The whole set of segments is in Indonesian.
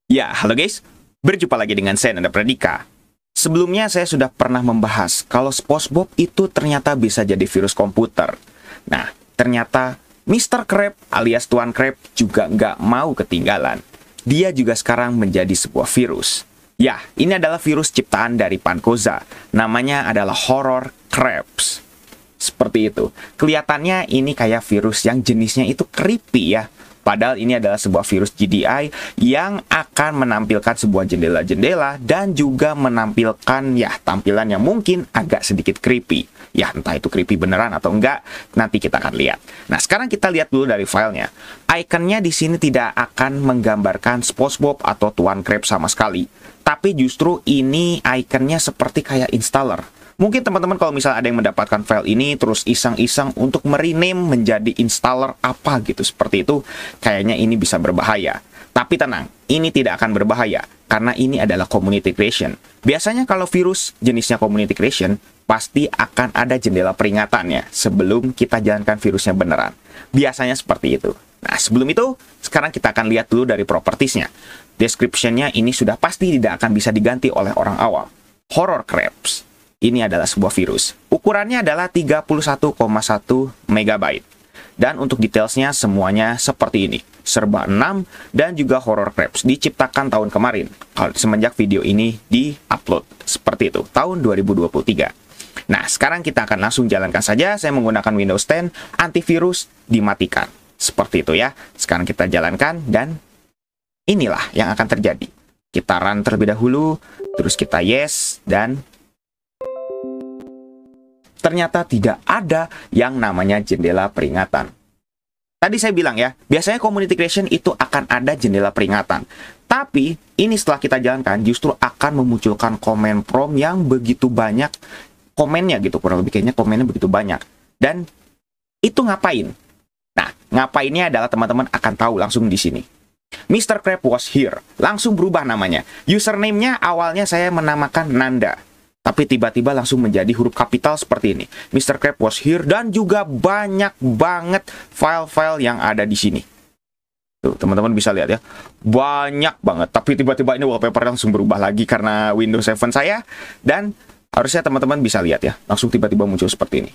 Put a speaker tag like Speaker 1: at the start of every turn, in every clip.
Speaker 1: Ya, halo guys. Berjumpa lagi dengan saya, Nanda Pradika. Sebelumnya saya sudah pernah membahas kalau SpongeBob itu ternyata bisa jadi virus komputer. Nah, ternyata Mr. Krab alias Tuan Krab juga nggak mau ketinggalan. Dia juga sekarang menjadi sebuah virus. Ya, ini adalah virus ciptaan dari Pankoza. Namanya adalah Horror Crabs. Seperti itu. Kelihatannya ini kayak virus yang jenisnya itu creepy ya. Padahal ini adalah sebuah virus GDI yang akan menampilkan sebuah jendela-jendela dan juga menampilkan ya tampilan yang mungkin agak sedikit creepy. Ya entah itu creepy beneran atau enggak, nanti kita akan lihat. Nah sekarang kita lihat dulu dari filenya. Ikonnya di sini tidak akan menggambarkan SpongeBob atau Tuan Krab sama sekali. Tapi justru ini ikonnya seperti kayak installer. Mungkin teman-teman kalau misalnya ada yang mendapatkan file ini terus iseng-iseng untuk merename menjadi installer apa gitu seperti itu, kayaknya ini bisa berbahaya. Tapi tenang, ini tidak akan berbahaya karena ini adalah community creation. Biasanya kalau virus jenisnya community creation, pasti akan ada jendela peringatannya sebelum kita jalankan virusnya beneran. Biasanya seperti itu. Nah, sebelum itu, sekarang kita akan lihat dulu dari propertiesnya. Description-nya ini sudah pasti tidak akan bisa diganti oleh orang awam. Horror Crabs. Ini adalah sebuah virus. Ukurannya adalah 31,1 MB. Dan untuk detailsnya semuanya seperti ini. Serba 6 dan juga Horror Crabs diciptakan tahun kemarin. Semenjak video ini di-upload. Seperti itu, tahun 2023. Nah, sekarang kita akan langsung jalankan saja. Saya menggunakan Windows 10, antivirus dimatikan. Seperti itu ya. Sekarang kita jalankan dan inilah yang akan terjadi. Kita run terlebih dahulu, terus kita yes, dan ternyata tidak ada yang namanya jendela peringatan. Tadi saya bilang ya, biasanya community creation itu akan ada jendela peringatan. Tapi, ini setelah kita jalankan, justru akan memunculkan komen prompt yang begitu banyak komennya gitu. Kurang lebih kayaknya komennya begitu banyak. Dan, itu ngapain? Nah, ngapainnya adalah teman-teman akan tahu langsung di sini. Mr. Krab was here. Langsung berubah namanya. Username-nya awalnya saya menamakan Nanda. Tapi tiba-tiba langsung menjadi huruf kapital seperti ini. Mr. Krab was here dan juga banyak banget file-file yang ada di sini. Tuh, teman-teman bisa lihat ya. Banyak banget. Tapi tiba-tiba ini wallpaper langsung berubah lagi karena Windows 7 saya. Dan harusnya teman-teman bisa lihat ya. Langsung tiba-tiba muncul seperti ini.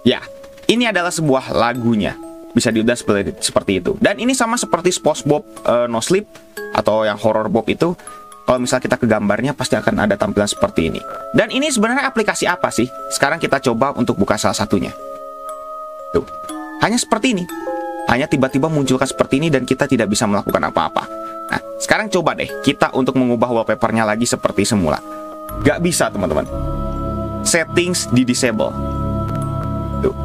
Speaker 1: Ya, ini adalah sebuah lagunya. Bisa dilihat seperti itu. Dan ini sama seperti SpongeBob No Sleep atau yang Horror Bob itu. Kalau misalnya kita ke gambarnya pasti akan ada tampilan seperti ini. Dan ini sebenarnya aplikasi apa sih? Sekarang kita coba untuk buka salah satunya. Tuh. Hanya seperti ini. Hanya tiba-tiba munculkan seperti ini dan kita tidak bisa melakukan apa-apa. Nah, sekarang coba deh kita untuk mengubah wallpapernya lagi seperti semula. Gak bisa teman-teman. Settings di disable. Tuh.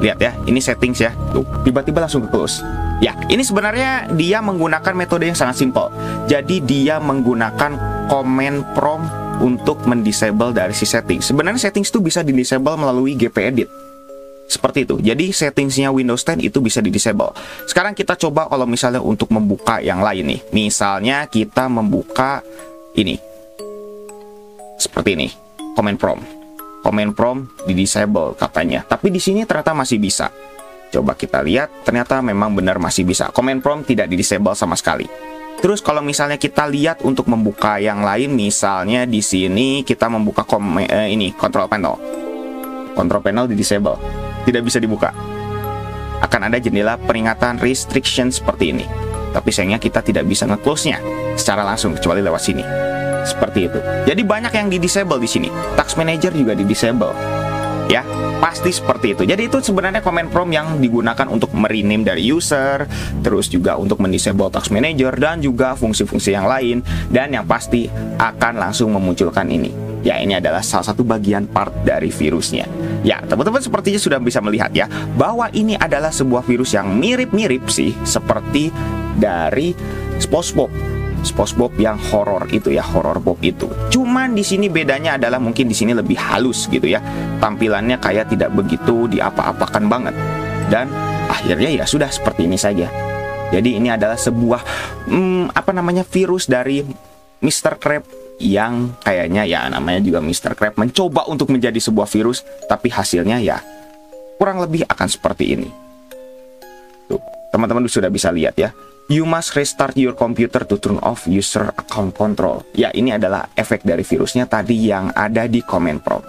Speaker 1: Lihat ya, ini settings ya. Tuh, tiba-tiba langsung ke close. Ya, ini sebenarnya dia menggunakan metode yang sangat simpel. Jadi dia menggunakan command prompt untuk mendisable dari si settings. Sebenarnya settings itu bisa di-disable melalui gpedit. Seperti itu. Jadi settingsnya Windows 10 itu bisa di-disable. Sekarang kita coba kalau misalnya untuk membuka yang lain nih. Misalnya kita membuka ini. Seperti ini. Command prompt. Command prompt di-disable katanya. Tapi di sini ternyata masih bisa. Coba kita lihat, ternyata memang benar masih bisa. Command prompt tidak di-disable sama sekali. Terus kalau misalnya kita lihat untuk membuka yang lain, misalnya di sini kita membuka ini control panel. Control panel di-disable. Tidak bisa dibuka. Akan ada jendela peringatan restriction seperti ini. Tapi sayangnya kita tidak bisa nge-close-nya secara langsung kecuali lewat sini. Seperti itu. Jadi banyak yang di-disable di sini. Task Manager juga di-disable. Ya, pasti seperti itu. Jadi itu sebenarnya command prompt yang digunakan untuk merename dari user, terus juga untuk mendisable Task Manager dan juga fungsi-fungsi yang lain, dan yang pasti akan langsung memunculkan ini. Ya, ini adalah salah satu bagian part dari virusnya. Ya, teman-teman sepertinya sudah bisa melihat ya bahwa ini adalah sebuah virus yang mirip-mirip sih seperti dari SpongeBob yang horor itu ya, Horror Bob itu. Cuman di sini bedanya adalah mungkin di sini lebih halus gitu ya. Tampilannya kayak tidak begitu diapa-apakan banget. Dan akhirnya ya sudah seperti ini saja. Jadi ini adalah sebuah virus dari Mr. Krab yang kayaknya ya namanya juga Mr. Krab mencoba untuk menjadi sebuah virus, tapi hasilnya ya kurang lebih akan seperti ini. Tuh, teman-teman sudah bisa lihat ya. You must restart your computer to turn off user account control. Ya, ini adalah efek dari virusnya tadi yang ada di command prompt.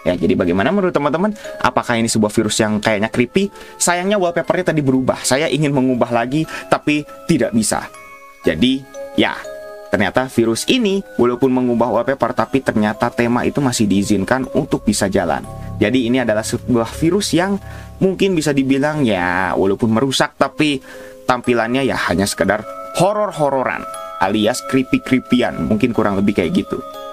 Speaker 1: Ya, jadi bagaimana menurut teman-teman? Apakah ini sebuah virus yang kayaknya creepy? Sayangnya wallpapernya tadi berubah. Saya ingin mengubah lagi, tapi tidak bisa. Jadi, ya, ternyata virus ini walaupun mengubah wallpaper, tapi ternyata tema itu masih diizinkan untuk bisa jalan. Jadi ini adalah sebuah virus yang mungkin bisa dibilang ya walaupun merusak, tapi tampilannya ya hanya sekedar horor-hororan alias creepy-creepyan, mungkin kurang lebih kayak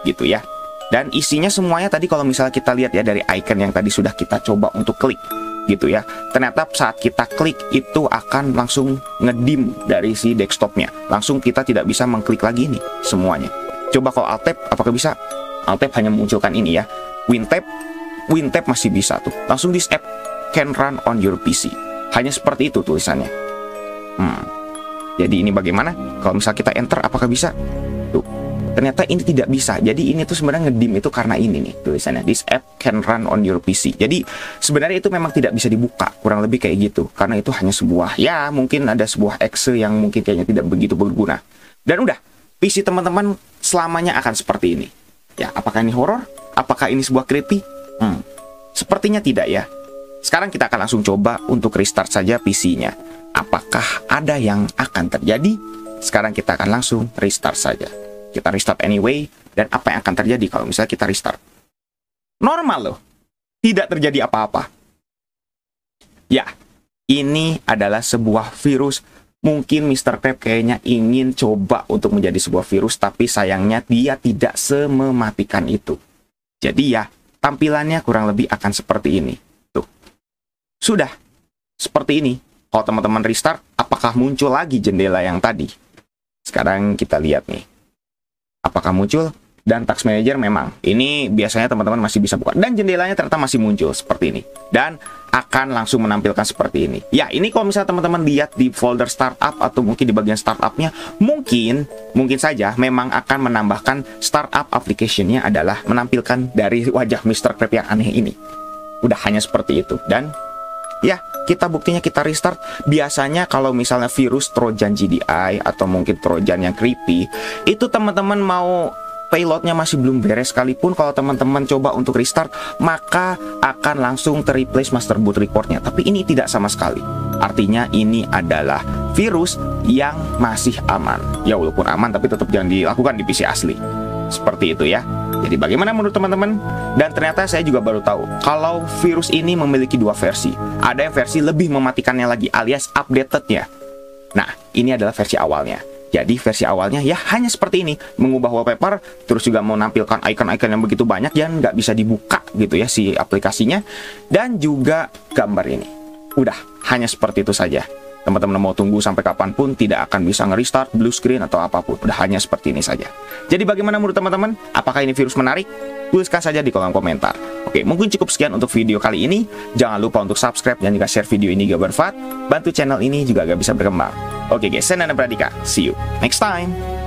Speaker 1: gitu ya. Dan isinya semuanya tadi kalau misalnya kita lihat ya dari icon yang tadi sudah kita coba untuk klik gitu ya, ternyata saat kita klik itu akan langsung ngedim dari si desktopnya, langsung kita tidak bisa mengklik lagi nih semuanya. Coba kalau alt tab, apakah bisa? Alt tab hanya memunculkan ini ya. Win tab masih bisa tuh, langsung this app can run on your PC, hanya seperti itu tulisannya. Jadi ini bagaimana? Kalau misalnya kita enter, apakah bisa? Tuh, ternyata ini tidak bisa. Jadi ini tuh sebenarnya ngedim itu karena ini nih tulisannya. This app can run on your PC. Jadi sebenarnya itu memang tidak bisa dibuka, kurang lebih kayak gitu. Karena itu hanya sebuah, ya mungkin ada sebuah exe yang mungkin kayaknya tidak begitu berguna. Dan udah, PC teman-teman selamanya akan seperti ini. Ya, apakah ini horor? Apakah ini sebuah creepy? Sepertinya tidak ya. Sekarang kita akan langsung coba untuk restart saja PC-nya. Apakah ada yang akan terjadi? Sekarang kita akan langsung restart saja. Kita restart anyway. Dan apa yang akan terjadi kalau misalnya kita restart? Normal loh. Tidak terjadi apa-apa. Ya, ini adalah sebuah virus. Mungkin Mr. Krabs kayaknya ingin coba untuk menjadi sebuah virus, tapi sayangnya dia tidak semematikan itu. Jadi ya, tampilannya kurang lebih akan seperti ini. Tuh. Sudah. Seperti ini. Kalau teman-teman restart, apakah muncul lagi jendela yang tadi? Sekarang kita lihat nih. Apakah muncul? Dan Task Manager memang. Ini biasanya teman-teman masih bisa buka. Dan jendelanya ternyata masih muncul seperti ini. Dan akan langsung menampilkan seperti ini. Ya, ini kalau misalnya teman-teman lihat di folder startup atau mungkin di bagian startupnya, mungkin saja memang akan menambahkan startup application-nya adalah menampilkan dari wajah Mr. Krabs yang aneh ini. Udah hanya seperti itu. Dan ya, kita buktinya kita restart. Biasanya kalau misalnya virus Trojan GDI atau mungkin Trojan yang creepy, itu teman-teman mau payloadnya masih belum beres sekalipun, kalau teman-teman coba untuk restart, maka akan langsung terreplace master boot recordnya. Tapi ini tidak sama sekali. Artinya ini adalah virus yang masih aman. Ya walaupun aman, tapi tetap jangan dilakukan di PC asli. Seperti itu ya. Jadi bagaimana menurut teman-teman? Dan ternyata saya juga baru tahu kalau virus ini memiliki dua versi. Ada yang versi lebih mematikannya lagi alias updated-nya. Nah, ini adalah versi awalnya. Jadi versi awalnya ya hanya seperti ini, mengubah wallpaper, terus juga menampilkan icon-icon yang begitu banyak yang nggak bisa dibuka gitu ya si aplikasinya, dan juga gambar ini. Udah, hanya seperti itu saja. Teman-teman mau tunggu sampai kapanpun tidak akan bisa nge-restart, blue screen atau apapun. Udah hanya seperti ini saja. Jadi bagaimana menurut teman-teman? Apakah ini virus menarik? Tuliskan saja di kolom komentar. Oke, mungkin cukup sekian untuk video kali ini. Jangan lupa untuk subscribe dan juga share video ini jika bermanfaat. Bantu channel ini juga agar bisa berkembang. Oke guys, saya Nana Pradika. See you next time.